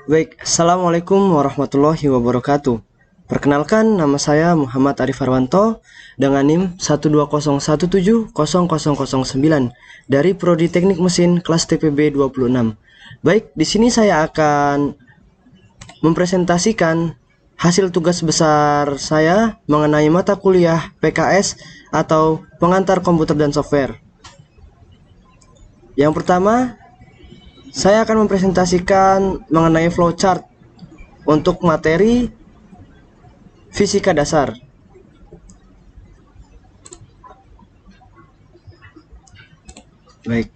Baik, Assalamualaikum warahmatullahi wabarakatuh. Perkenalkan, nama saya Muhammad Arif Harwanto dengan NIM 120170009 dari Prodi Teknik Mesin kelas TPB 26. Baik, di sini saya akan mempresentasikan hasil tugas besar saya mengenai mata kuliah PKS atau Pengantar Komputer dan Software. Yang pertama, saya akan mempresentasikan mengenai flowchart untuk materi fisika dasar. Baik.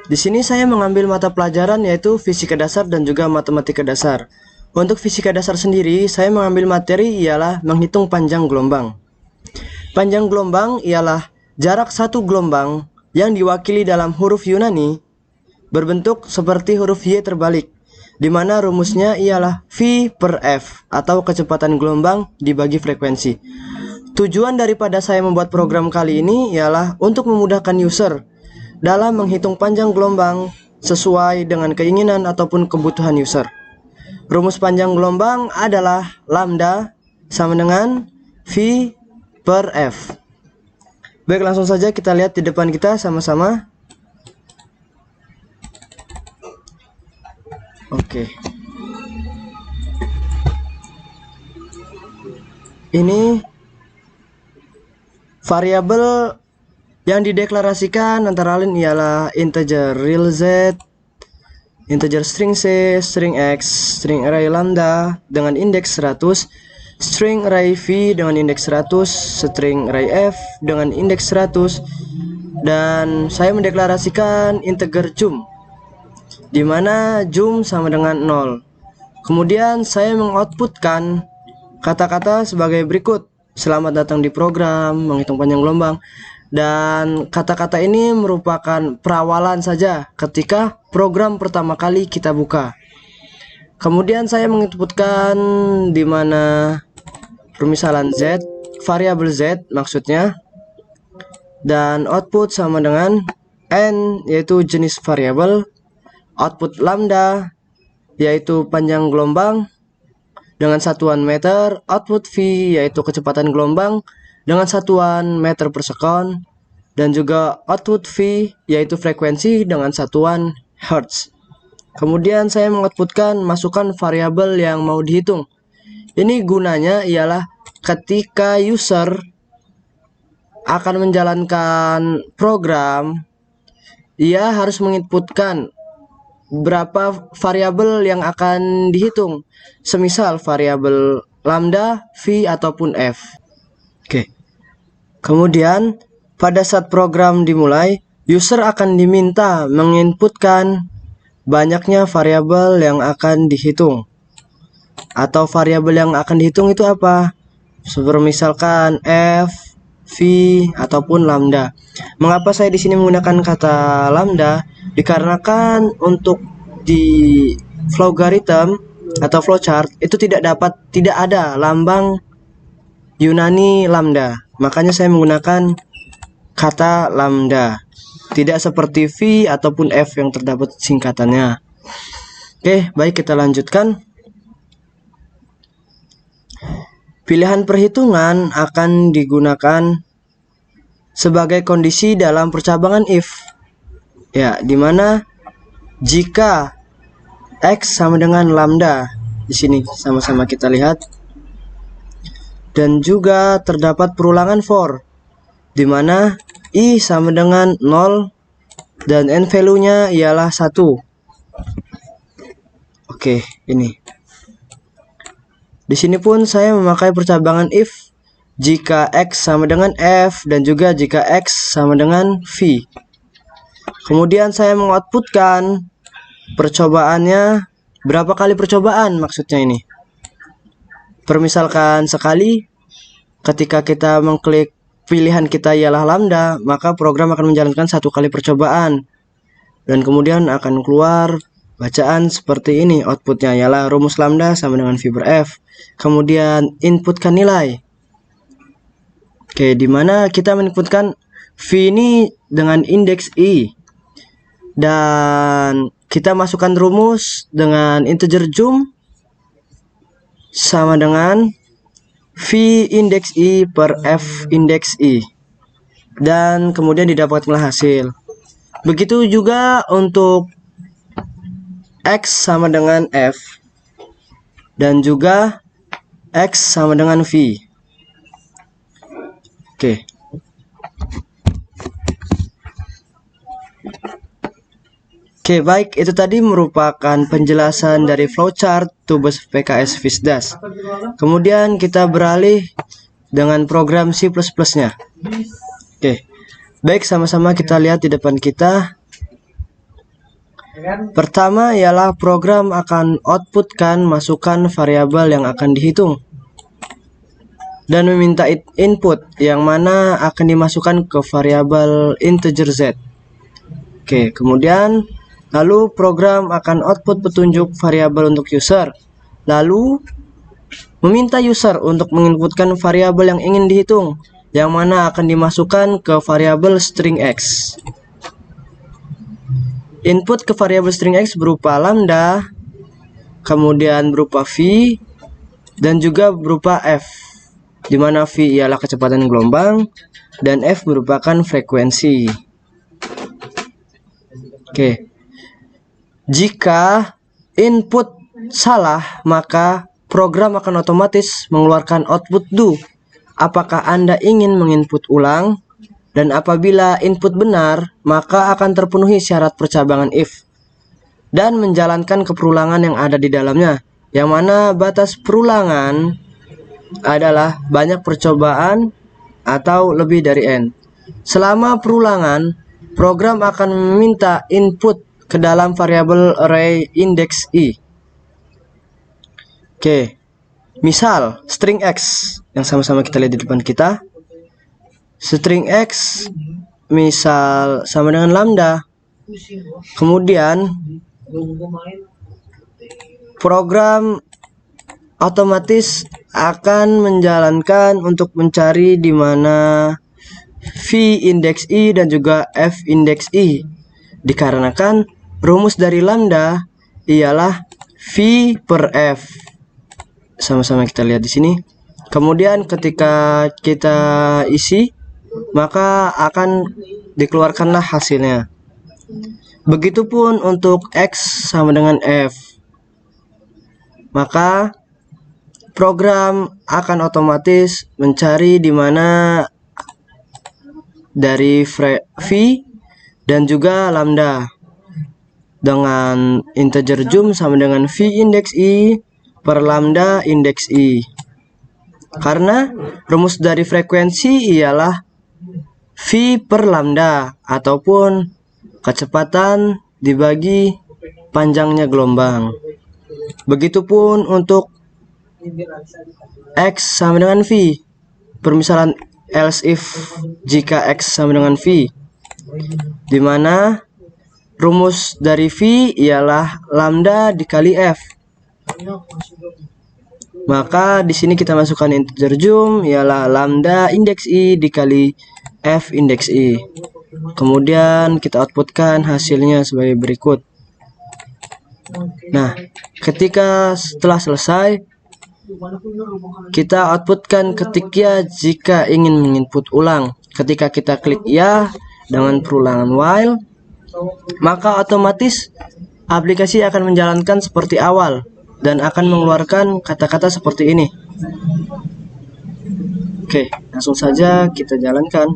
Di sini saya mengambil mata pelajaran yaitu fisika dasar dan juga matematika dasar. Untuk fisika dasar sendiri, saya mengambil materi ialah menghitung panjang gelombang. Panjang gelombang ialah jarak satu gelombang yang diwakili dalam huruf Yunani berbentuk seperti huruf Y terbalik, di mana rumusnya ialah V per F atau kecepatan gelombang dibagi frekuensi. Tujuan daripada saya membuat program kali ini ialah untuk memudahkan user dalam menghitung panjang gelombang sesuai dengan keinginan ataupun kebutuhan user. Rumus panjang gelombang adalah lambda sama dengan V per F. Baik, langsung saja kita lihat di depan kita sama-sama. Oke. Ini variabel yang dideklarasikan antara lain ialah integer real Z, integer string C, string X, string array lambda dengan indeks 100, string array V dengan indeks 100, string array F dengan indeks 100, dan saya mendeklarasikan integer jum, di mana jum sama dengan 0. Kemudian saya mengoutputkan kata-kata sebagai berikut: selamat datang di program menghitung panjang gelombang. Dan kata-kata ini merupakan perawalan saja ketika program pertama kali kita buka. Kemudian saya menginputkan di mana permisalan Z, variabel Z maksudnya, dan output sama dengan N yaitu jenis variabel, output lambda yaitu panjang gelombang dengan satuan meter, output V yaitu kecepatan gelombang dengan satuan meter per sekon, dan juga output V yaitu frekuensi dengan satuan hertz. Kemudian saya mengoutputkan masukkan variabel yang mau dihitung. Ini gunanya ialah ketika user akan menjalankan program, ia harus menginputkan berapa variabel yang akan dihitung, semisal variabel lambda, V ataupun F. Oke. Kemudian pada saat program dimulai, user akan diminta menginputkan banyaknya variabel yang akan dihitung. Atau variabel yang akan dihitung itu apa? Seperti misalkan F, V ataupun lambda. Mengapa saya di sini menggunakan kata lambda? Dikarenakan untuk di logarithm atau flowchart itu tidak ada lambang Yunani lambda. Makanya saya menggunakan kata lambda. Tidak seperti V ataupun F yang terdapat singkatannya. Oke, baik, kita lanjutkan. Pilihan perhitungan akan digunakan sebagai kondisi dalam percabangan if. Ya, dimana jika X sama dengan lambda, di sini sama-sama kita lihat, dan juga terdapat perulangan for, dimana I sama dengan 0 dan N value-nya ialah 1. Oke, ini. Di sini pun saya memakai percabangan if jika X sama dengan F dan juga jika X sama dengan V. Kemudian saya mengoutputkan percobaannya, berapa kali percobaan maksudnya ini. Permisalkan sekali, ketika kita mengklik pilihan kita ialah lambda, maka program akan menjalankan 1 kali percobaan. Dan kemudian akan keluar bacaan seperti ini. Outputnya ialah rumus lambda sama dengan V per F. Kemudian inputkan nilai. Oke, dimana kita menginputkan V ini dengan indeks I. Dan kita masukkan rumus dengan integer jum sama dengan V indeks I per F indeks I, dan kemudian didapatkanlah hasil. Begitu juga untuk X sama dengan F dan juga X sama dengan V. Oke. Oke, baik, itu tadi merupakan penjelasan dari flowchart Tubes PKS Visdas. Kemudian kita beralih dengan program C++-nya. Oke. Baik, sama-sama kita lihat di depan kita. Pertama ialah program akan outputkan masukan variabel yang akan dihitung dan meminta input yang mana akan dimasukkan ke variabel integer Z. Oke, kemudian lalu program akan output petunjuk variabel untuk user, lalu meminta user untuk menginputkan variabel yang ingin dihitung, yang mana akan dimasukkan ke variabel string X. Input ke variabel string X berupa lambda, kemudian berupa V, dan juga berupa F, di mana V ialah kecepatan gelombang dan F merupakan frekuensi. Oke. Jika input salah, maka program akan otomatis mengeluarkan output do. Apakah Anda ingin menginput ulang? Dan apabila input benar, maka akan terpenuhi syarat percabangan if dan menjalankan keperulangan yang ada di dalamnya, yang mana batas perulangan adalah banyak percobaan atau lebih dari n. Selama perulangan, program akan meminta input ke dalam variabel array indeks I. Oke, misal string X yang sama-sama kita lihat di depan kita. String X misal sama dengan lambda. Kemudian program otomatis akan menjalankan untuk mencari di mana V indeks I dan juga F indeks I, dikarenakan rumus dari lambda ialah V per F. Sama-sama kita lihat di sini. Kemudian ketika kita isi, maka akan dikeluarkanlah hasilnya. Begitupun untuk X sama dengan F. Maka program akan otomatis mencari di mana dari V dan juga lambda dengan integer jum sama dengan V indeks I per lambda indeks I. Karena rumus dari frekuensi ialah V per lambda ataupun kecepatan dibagi panjangnya gelombang. Begitupun untuk X sama dengan V. Permisalan else if jika X sama dengan V, di mana rumus dari V ialah lambda dikali F. Maka di sini kita masukkan integer jum ialah lambda indeks I dikali F indeks I. Kemudian kita outputkan hasilnya sebagai berikut. Nah, ketika setelah selesai, kita outputkan ketik ya jika ingin menginput ulang. Ketika kita klik ya dengan perulangan while, maka otomatis aplikasi akan menjalankan seperti awal dan akan mengeluarkan kata-kata seperti ini. Oke, langsung saja kita jalankan.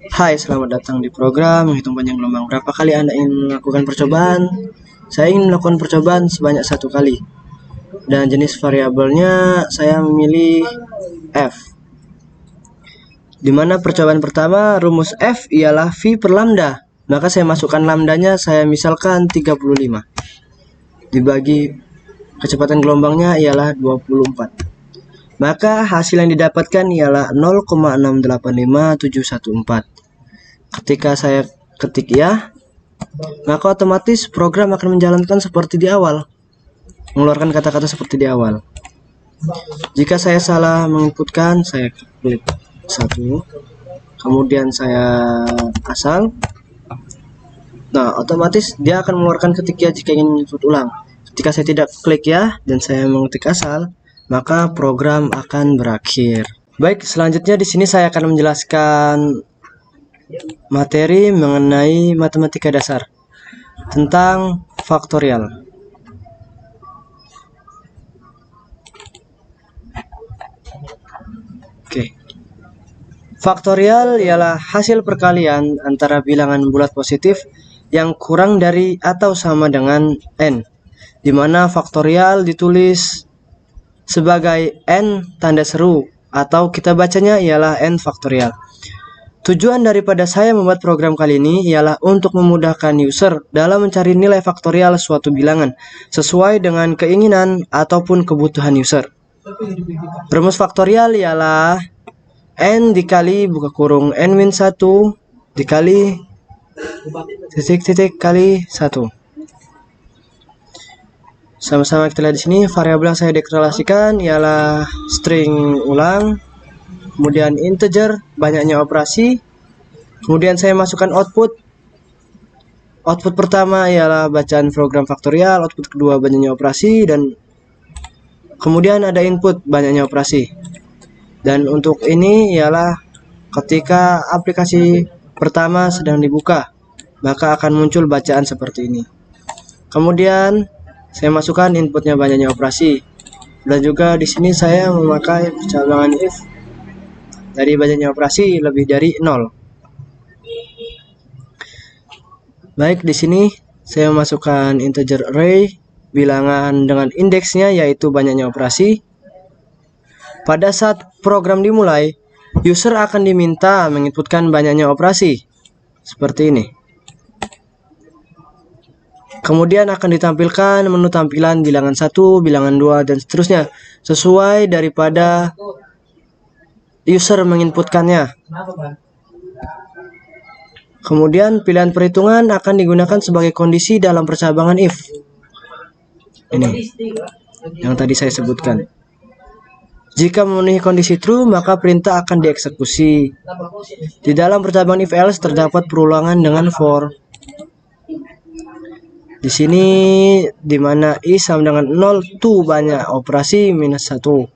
Hai, selamat datang di program menghitung panjang gelombang. Berapa kali Anda ingin melakukan percobaan? Saya ingin melakukan percobaan sebanyak 1 kali. Dan jenis variabelnya saya memilih F. Dimana percobaan pertama rumus F ialah V per lambda. Maka saya masukkan lambdanya, saya misalkan 35. Dibagi kecepatan gelombangnya ialah 24. Maka hasil yang didapatkan ialah 0,685714. Ketika saya ketik ya, maka otomatis program akan menjalankan seperti di awal, mengeluarkan kata-kata seperti di awal. Jika saya salah menginputkan, saya klik 1, kemudian saya asal, Nah, otomatis dia akan mengeluarkan ketik ya jika ingin input ulang. Ketika saya tidak klik ya dan saya mengetik asal, maka program akan berakhir. Baik, selanjutnya di sini saya akan menjelaskan materi mengenai matematika dasar tentang faktorial. Oke. Faktorial ialah hasil perkalian antara bilangan bulat positif yang kurang dari atau sama dengan n, di mana faktorial ditulis sebagai n tanda seru atau kita bacanya ialah n faktorial. Tujuan daripada saya membuat program kali ini ialah untuk memudahkan user dalam mencari nilai faktorial suatu bilangan sesuai dengan keinginan ataupun kebutuhan user. Rumus faktorial ialah n dikali buka kurung n-1 dikali titik-titik kali 1. Sama-sama kita lihat di sini variabel yang saya deklarasikan ialah string ulang, kemudian integer banyaknya operasi, kemudian saya masukkan output. Output pertama ialah bacaan program faktorial, output kedua banyaknya operasi, dan kemudian ada input banyaknya operasi. Dan untuk ini ialah ketika aplikasi pertama sedang dibuka, maka akan muncul bacaan seperti ini. Kemudian saya masukkan inputnya banyaknya operasi, dan juga di sini saya memakai percabangan if dari banyaknya operasi lebih dari 0. Baik, di sini saya masukkan integer array bilangan dengan indeksnya yaitu banyaknya operasi. Pada saat program dimulai, user akan diminta menginputkan banyaknya operasi seperti ini. Kemudian akan ditampilkan menu tampilan bilangan 1, bilangan 2, dan seterusnya sesuai daripada user menginputkannya. Kemudian pilihan perhitungan akan digunakan sebagai kondisi dalam percabangan if. Ini yang tadi saya sebutkan. Jika memenuhi kondisi true, maka perintah akan dieksekusi. Di dalam percabangan if else terdapat perulangan dengan for. Di sini di mana i sama dengan 0, tu banyak operasi minus 1.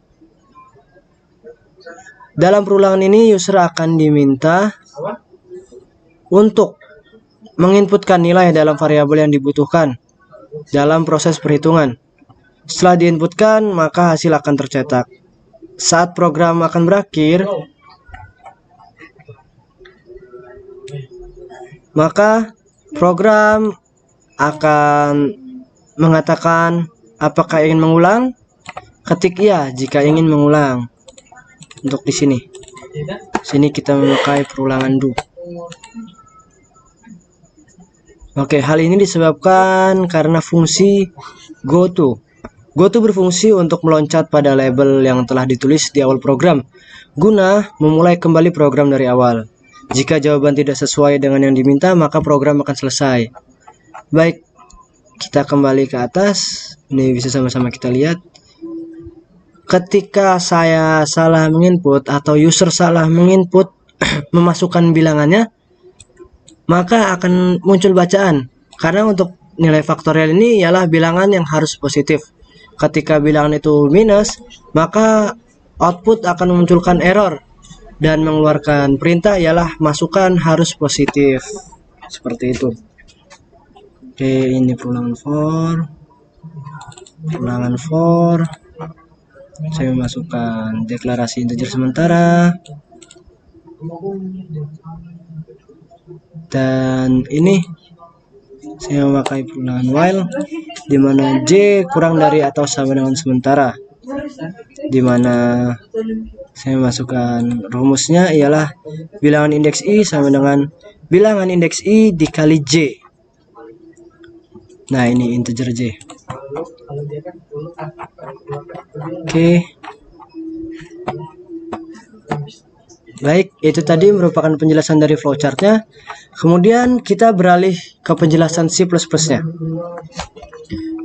Dalam perulangan ini user akan diminta untuk menginputkan nilai dalam variabel yang dibutuhkan dalam proses perhitungan. Setelah diinputkan, maka hasil akan tercetak. Saat program akan berakhir, maka program akan mengatakan apakah ingin mengulang. Ketik ya jika ingin mengulang. Untuk di sini kita memakai perulangan do. Oke, hal ini disebabkan karena fungsi goTo. GoTo berfungsi untuk meloncat pada label yang telah ditulis di awal program, guna memulai kembali program dari awal. Jika jawaban tidak sesuai dengan yang diminta, maka program akan selesai. Baik, kita kembali ke atas. Ini bisa sama-sama kita lihat. Ketika saya salah menginput atau user salah menginput memasukkan bilangannya, maka akan muncul bacaan. Karena untuk nilai faktorial ini ialah bilangan yang harus positif. Ketika bilangan itu minus, maka output akan memunculkan error dan mengeluarkan perintah ialah masukkan harus positif. Seperti itu. Oke, ini perulangan for. Saya masukkan deklarasi integer sementara. Dan ini saya memakai perulangan while di mana J kurang dari atau sama dengan sementara, di mana saya masukkan rumusnya ialah bilangan indeks I sama dengan bilangan indeks I dikali J. Nah, ini integer J. Oke. Baik, itu tadi merupakan penjelasan dari flowchartnya. Kemudian kita beralih ke penjelasan C++-nya.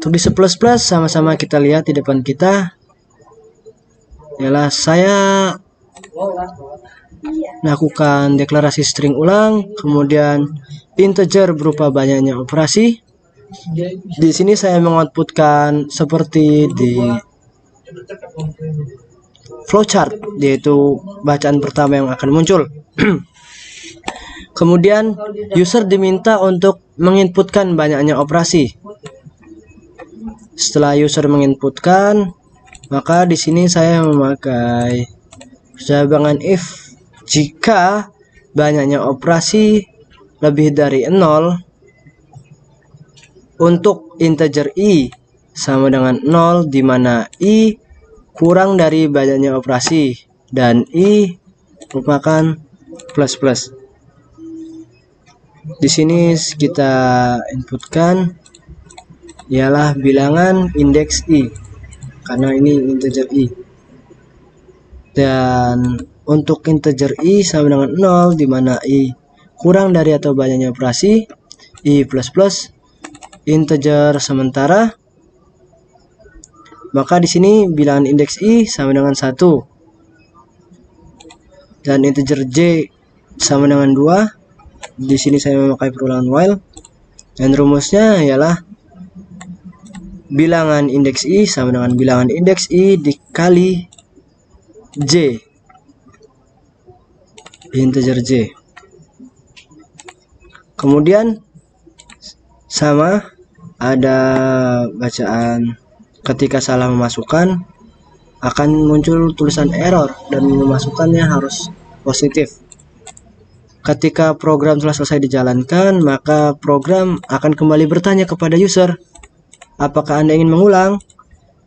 Untuk di C++, sama-sama kita lihat di depan kita ialah saya lakukan deklarasi string ulang, kemudian integer berupa banyaknya operasi. Di sini saya mengoutputkan seperti di flowchart, yaitu bacaan pertama yang akan muncul. Kemudian user diminta untuk menginputkan banyaknya operasi. Setelah user menginputkan, maka di sini saya memakai jawaban if jika banyaknya operasi lebih dari 0 untuk integer i sama dengan 0, di mana i kurang dari banyaknya operasi dan i merupakan plus. Di sini kita inputkan ialah bilangan indeks i karena ini integer i. Dan untuk integer i sama dengan 0, di mana i kurang dari atau banyaknya operasi, i plus integer sementara, maka di sini bilangan indeks i sama dengan 1 dan integer j sama dengan 2. Di sini saya memakai perulangan while dan rumusnya ialah bilangan indeks i sama dengan bilangan indeks i dikali j, integer j. Kemudian sama ada bacaan ketika salah memasukkan akan muncul tulisan error dan memasukkannya harus positif. Ketika program telah selesai dijalankan, maka program akan kembali bertanya kepada user, apakah Anda ingin mengulang?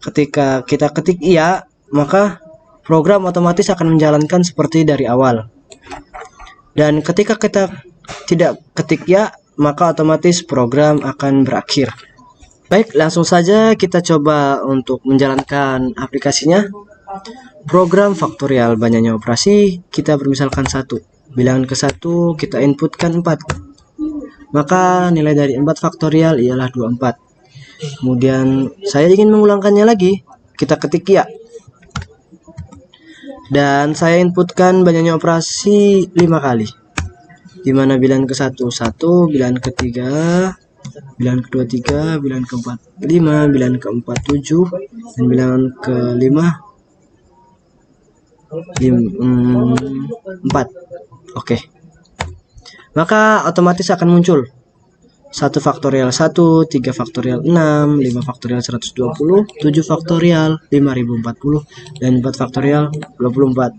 Ketika kita ketik iya, maka program otomatis akan menjalankan seperti dari awal. Dan ketika kita tidak ketik ya, maka otomatis program akan berakhir. Baik, langsung saja kita coba untuk menjalankan aplikasinya. Program faktorial banyaknya operasi, kita permisalkan 1. Bilangan ke-1 kita inputkan 4. Maka nilai dari 4 faktorial ialah 24. Kemudian saya ingin mengulangkannya lagi, kita ketik ya. Dan saya inputkan banyaknya operasi 5 kali. Di mana bilangan ke-1 1, bilangan ke-3, bilangan ke-2 3, bilangan ke-4 5, bilangan ke-4 7, dan bilangan ke-5 4. Oke. Maka otomatis akan muncul 1 faktorial 1, 3 faktorial 6, 5 faktorial 120, 7 faktorial 5040, dan 4 faktorial 24.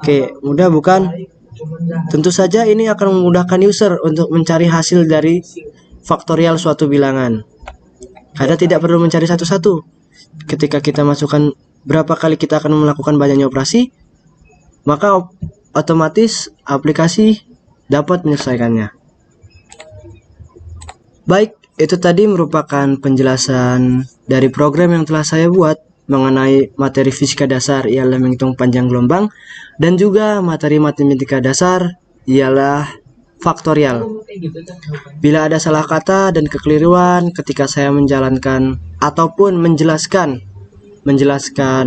Oke, mudah bukan? Tentu saja ini akan memudahkan user untuk mencari hasil dari faktorial suatu bilangan, karena tidak perlu mencari satu-satu. Ketika kita masukkan berapa kali kita akan melakukan banyaknya operasi, maka otomatis aplikasi dapat menyelesaikannya. Baik, itu tadi merupakan penjelasan dari program yang telah saya buat mengenai materi fisika dasar ialah menghitung panjang gelombang, dan juga materi matematika dasar ialah faktorial. Bila ada salah kata dan kekeliruan ketika saya menjalankan ataupun menjelaskan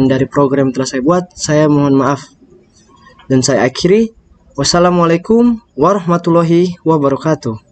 dari program yang telah saya buat, saya mohon maaf. Dan saya akhiri, wassalamualaikum warahmatullahi wabarakatuh.